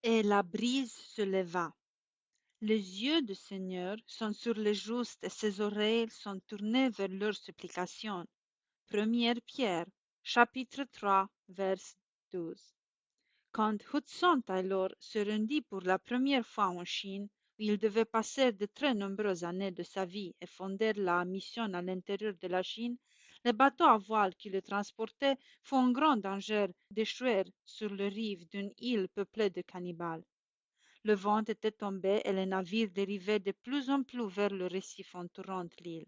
Et la brise se leva. Les yeux du Seigneur sont sur les justes et ses oreilles sont tournées vers leurs supplications. Première Pierre, chapitre 3, verset 12. Quand Hudson Taylor se rendit pour la première fois en Chine, où il devait passer de très nombreuses années de sa vie et fonder la mission à l'intérieur de la Chine, le bateau à voile qui le transportait fut en grand danger d'échouer sur les rives d'une île peuplée de cannibales. Le vent était tombé et le navire dérivait de plus en plus vers le récif entourant l'île.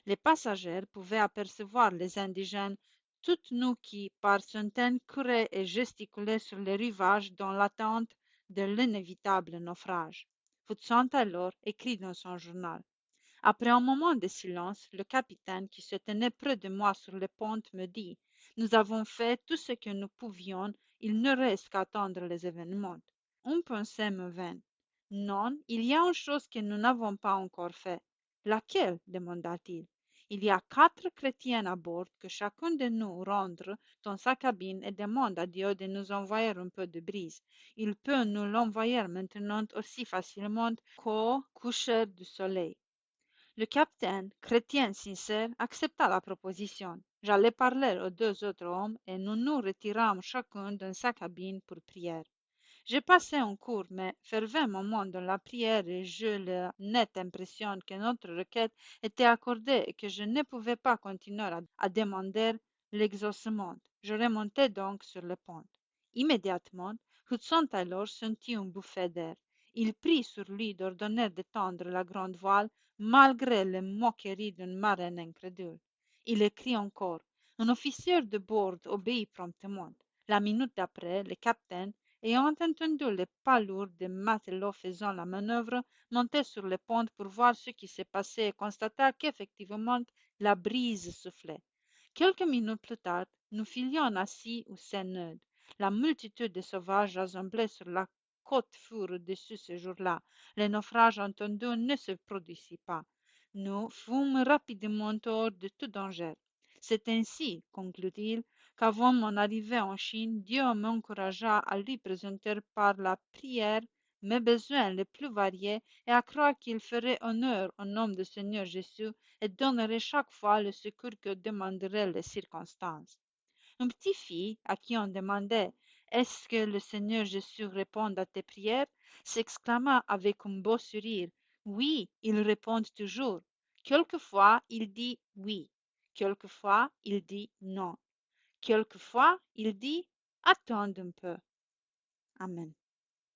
Les passagers pouvaient apercevoir les indigènes toutes nus qui, par centaines, couraient et gesticulaient sur les rivages dans l'attente de l'inévitable naufrage. Hudson Taylor écrit dans son journal. Après un moment de silence, le capitaine qui se tenait près de moi sur le pont me dit: Nous avons fait tout ce que nous pouvions, il ne reste qu'à attendre les événements. Une pensée me vint. Non, il y a une chose que nous n'avons pas encore fait. Laquelle? Demanda-t-il. Il y a 4 chrétiens à bord que chacun de nous rentre dans sa cabine et demande à Dieu de nous envoyer un peu de brise. Il peut nous l'envoyer maintenant aussi facilement qu'au coucher du soleil. Le capitaine, chrétien sincère, accepta la proposition. J'allai parler aux 2 autres hommes et nous nous retirâmes chacun dans sa cabine pour prière. J'ai passé un court mais fervent moment dans la prière et j'eus la nette impression que notre requête était accordée et que je ne pouvais pas continuer à demander l'exaucement. Je remontai donc sur le pont. Immédiatement, Hudson Taylor sentit une bouffée d'air. Il prit sur lui d'ordonner de tendre la grande voile malgré les moqueries d'une marraine incrédule. Il écrit encore. Un officier de bord obéit promptement. La minute d'après, le capitaine, ayant entendu les pas lourds des matelots faisant la manœuvre, monta sur le pont pour voir ce qui se passait et constata qu'effectivement la brise soufflait. Quelques minutes plus tard, nous filions assis au Seine-Neuve. La multitude de sauvages rassemblés sur la côte furent au-dessus ce jour-là. Le naufrage entendu ne se produisit pas. Nous fûmes rapidement hors de tout danger. C'est ainsi, conclut-il, qu'avant mon arrivée en Chine, Dieu m'encouragea à lui présenter par la prière mes besoins les plus variés et à croire qu'il ferait honneur au nom du Seigneur Jésus et donnerait chaque fois le secours que demanderaient les circonstances. Une petite fille à qui on demandait: Est-ce que le Seigneur Jésus répond à tes prières? S'exclama avec un beau sourire: Oui, il répond toujours. Quelquefois il dit oui, quelquefois il dit non, quelquefois il dit attends un peu. Amen.